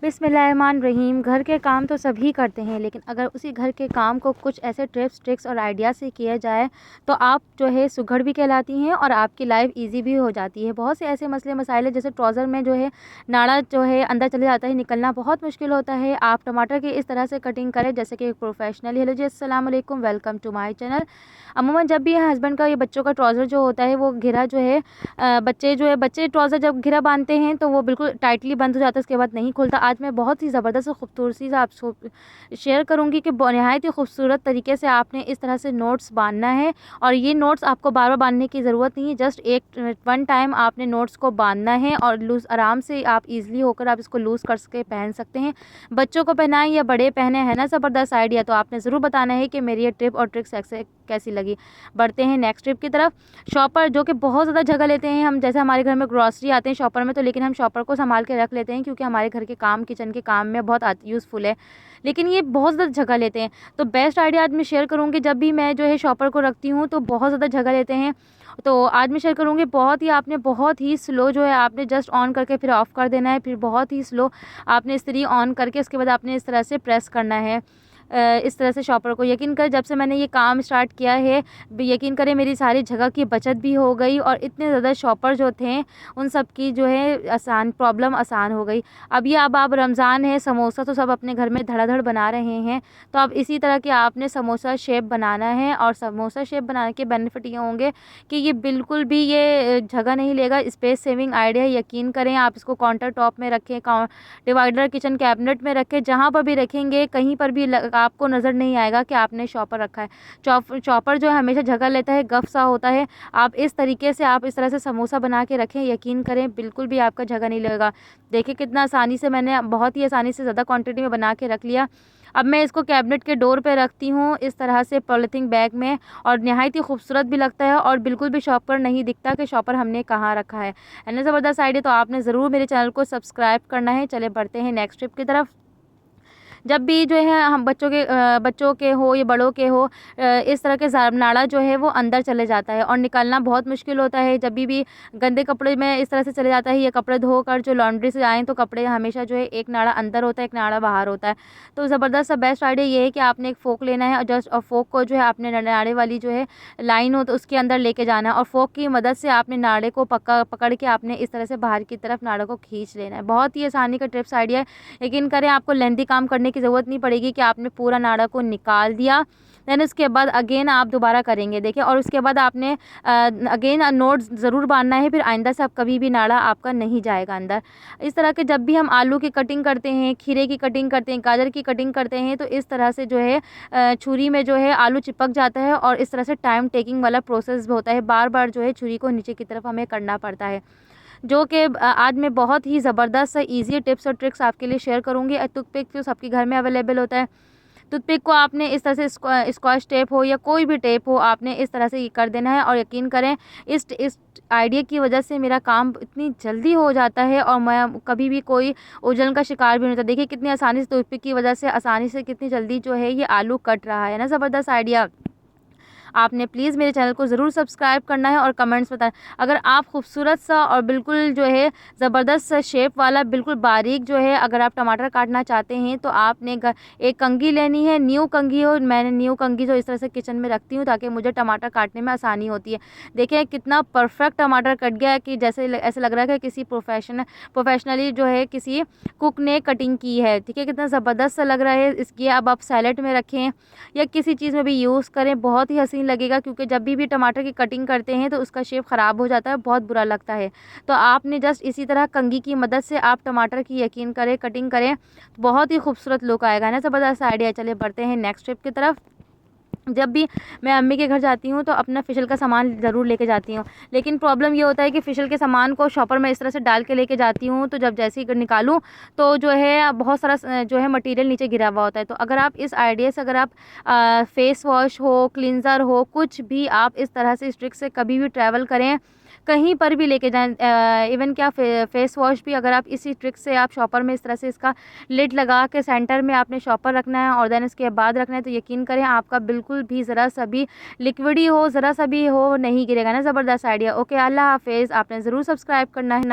बिस्मिल्लाहिर्रहमानिर्रहीम। घर के काम तो सभी करते हैं, लेकिन अगर उसी घर के काम को कुछ ऐसे टिप्स ट्रिक्स और आइडिया से किया जाए तो आप जो है सुघड़ भी कहलाती हैं और आपकी लाइफ इजी भी हो जाती है। बहुत से ऐसे मसले मसाइल हैं, जैसे ट्राउज़र में जो है नाड़ा जो है अंदर चले जाता है, निकलना बहुत मुश्किल होता है। आप टमाटर की इस तरह से कटिंग करें जैसे कि एक प्रोफेशनल। हेलो जी, अस्सलाम वालेकुम, वेलकम टू माय चैनल। अमूमन जब भी हस्बैंड का, ये बच्चों का ट्राउज़र जो होता है वो घिरा जो है बच्चे ट्राउज़र जब घिरा बांधते हैं तो वो बिल्कुल टाइटली बंद हो जाता है, उसके बाद नहीं खुलता। आज मैं बहुत ही ज़बरदस्त और खूबसूरती से आपको शेयर करूँगी कि नहायत ही खूबसूरत तरीके से आपने इस तरह से नोट्स बांधना है। और ये नोट्स आपको बार बार बांधने की ज़रूरत नहीं है, जस्ट एक वन टाइम आपने नोट्स को बांधना है और लूज़ आराम से आप ईज़िली होकर आप इसको लूज़ करके पहन सकते हैं। बच्चों को पहनाएं या बड़े पहने, है ना ज़बरदस्त आइडिया। तो आपने ज़रूर बताना है कि मेरी ये टिप और ट्रिक्स कैसी लगी। बढ़ते हैं नेक्स्ट टिप की तरफ। शॉपर जो कि बहुत ज़्यादा जगह लेते हैं, हम जैसे हमारे घर में ग्रॉसरी आते हैं शॉपर में, तो लेकिन हम शॉपर को संभाल के रख लेते हैं क्योंकि हमारे घर के काम, किचन के काम में बहुत यूज़फुल है, लेकिन ये बहुत ज़्यादा जगह लेते हैं। तो बेस्ट आइडिया आज मैं शेयर करूँगी। जब भी मैं जो है शॉपर को रखती हूँ तो बहुत ज़्यादा जगह लेते हैं, तो आज मैं शेयर करूँगी। बहुत ही स्लो जो है आपने जस्ट ऑन करके फिर ऑफ़ कर देना है, फिर बहुत ही स्लो आपने इस्त्री ऑन करके उसके बाद आपने इस तरह से प्रेस करना है। इस तरह से शॉपर को, यकीन करें जब से मैंने ये काम स्टार्ट किया है, यकीन करें मेरी सारी जगह की बचत भी हो गई और इतने ज़्यादा शॉपर जो थे उन सब की जो है प्रॉब्लम आसान हो गई। अब आप रमज़ान है, समोसा तो सब अपने घर में धड़ाधड़ बना रहे हैं, तो अब इसी तरह के आपने समोसा शेप बनाना है। और समोसा शेप बनाने के बेनिफिट ये होंगे कि ये बिल्कुल भी ये जगह नहीं लेगा, स्पेस सेविंग आइडिया। यकीन करें आप इसको काउंटर टॉप में रखें, डिवाइडर, किचन कैबिनेट में रखें, जहाँ पर भी रखेंगे कहीं पर भी आपको नज़र नहीं आएगा कि आपने शॉपर रखा है। चॉपर जो है हमेशा जगह लेता है, गफ सा होता है। आप इस तरीके से आप इस तरह से समोसा बना के रखें, यकीन करें बिल्कुल भी आपका जगह नहीं लगेगा। देखिए कितना आसानी से मैंने बहुत ही आसानी से ज़्यादा क्वांटिटी में बना के रख लिया। अब मैं इसको कैबिनेट के डोर पे रखती हूँ इस तरह से पॉलीथीन बैग में, और नहायत ही खूबसूरत भी लगता है और बिल्कुल भी शॉपर नहीं दिखता कि शॉपर हमने कहाँ रखा है ना। ज़बरदस्त आइडिया। तो आपने ज़रूर मेरे चैनल को सब्सक्राइब करना है। चले बढ़ते हैं नेक्स्ट टिप की तरफ। जब भी जो है हम बच्चों के हो या बड़ों के हो, इस तरह के नाड़ा जो है वो अंदर चले जाता है और निकालना बहुत मुश्किल होता है। जब भी गंदे कपड़े में इस तरह से चले जाता है, या कपड़े धोकर जो लॉन्ड्री से आएँ तो कपड़े हमेशा जो है एक नाड़ा अंदर होता है, एक नाड़ा बाहर होता है। तो ज़बरदस्त सा बेस्ट आइडिया ये है कि आपने एक फ़ोक लेना है और जस्ट और फ़ोक को जो है आपने नाड़े वाली जो है लाइन हो तो उसके अंदर लेके जाना है, और फ़ोक की मदद से आपने नाड़े को पकड़ के आपने इस तरह से बाहर की तरफ नाड़े को खींच लेना है। बहुत ही आसानी का टिप्स आइडिया है। यकीन करें आपको लेंथी काम करने की ज़रूरत नहीं पड़ेगी कि आपने पूरा नाड़ा को निकाल दिया, देन उसके बाद अगेन आप दोबारा करेंगे। देखिए, और उसके बाद आपने अगेन नोट ज़रूर बांधना है, फिर आइंदा से आप कभी भी नाड़ा आपका नहीं जाएगा अंदर। इस तरह के जब भी हम आलू की कटिंग करते हैं, खीरे की कटिंग करते हैं, गाजर की कटिंग करते हैं, तो इस तरह से जो है छुरी में जो है आलू चिपक जाता है और इस तरह से टाइम टेकिंग वाला प्रोसेस होता है। बार बार जो है छुरी को नीचे की तरफ हमें करना पड़ता है, जो कि आज मैं बहुत ही ज़बरदस्त सा ईज़ी टिप्स और ट्रिक्स आपके लिए शेयर करूँगी। टूथपिक तो सबके घर में अवेलेबल होता है। टूथपिक को आपने इस तरह से स्कॉच टेप हो या कोई भी टेप हो, आपने इस तरह से ये कर देना है। और यकीन करें इस आइडिया की वजह से मेरा काम इतनी जल्दी हो जाता है और मैं कभी भी कोई उलझन का शिकार भी नहीं होता। देखिए कितनी आसानी से टूथपिक की वजह से आसानी से कितनी जल्दी जो है ये आलू कट रहा है ना। ज़बरदस्त आइडिया। आपने प्लीज़ मेरे चैनल को ज़रूर सब्सक्राइब करना है और कमेंट्स बताना। अगर आप खूबसूरत सा और बिल्कुल जो है ज़बरदस्त सा शेप वाला बिल्कुल बारीक जो है अगर आप टमाटर काटना चाहते हैं तो आपने एक कंघी लेनी है, न्यू कंघी हो। मैंने न्यू कंघी जो इस तरह से किचन में रखती हूँ ताकि मुझे टमाटर काटने में आसानी होती है। देखिए कितना परफेक्ट टमाटर कट गया है कि जैसे ऐसा लग रहा है कि किसी प्रोफेशनली जो है किसी कुक ने कटिंग की है। ठीक है, कितना ज़बरदस्त सा लग रहा है। इसकी अब आप सैलेड में रखें या किसी चीज़ में भी यूज़ करें, बहुत ही हसीन लगेगा। क्योंकि जब भी टमाटर की कटिंग करते हैं तो उसका शेप ख़राब हो जाता है, बहुत बुरा लगता है। तो आपने जस्ट इसी तरह कंघी की मदद से आप टमाटर की यकीन करें कटिंग करें, बहुत ही खूबसूरत लुक आएगा ना। ज़बरदस्त आइडिया। चलिए बढ़ते हैं नेक्स्ट टिप की तरफ। जब भी मैं अम्मी के घर जाती हूँ तो अपना फ़िशल का सामान ज़रूर लेके जाती हूँ, लेकिन प्रॉब्लम ये होता है कि फ़िशल के सामान को शॉपर में इस तरह से डाल के लेके जाती हूँ तो जब जैसे ही निकालूँ तो जो है बहुत सारा जो है मटेरियल नीचे गिरा हुआ होता है। तो अगर आप इस आइडिया से अगर आप फेस वॉश हो, क्लींज़र हो, कुछ भी आप इस तरह से इस ट्रिक से कभी भी ट्रैवल करें, कहीं पर भी लेके जाएँ, इवन क्या फेस वॉश भी अगर आप इसी ट्रिक से आप शॉपर में इस तरह से इसका लिड लगा के सेंटर में आपने शॉपर रखना है और देन इसके बाद रखना है, तो यकीन करें आपका बिल्कुल भी ज़रा सा भी लिक्विड ही हो, ज़रा सा भी हो, नहीं गिरेगा ना। ज़बरदस्त आइडिया। ओके, अल्लाह हाफ़िज़। आपने ज़रूर सब्सक्राइब करना है।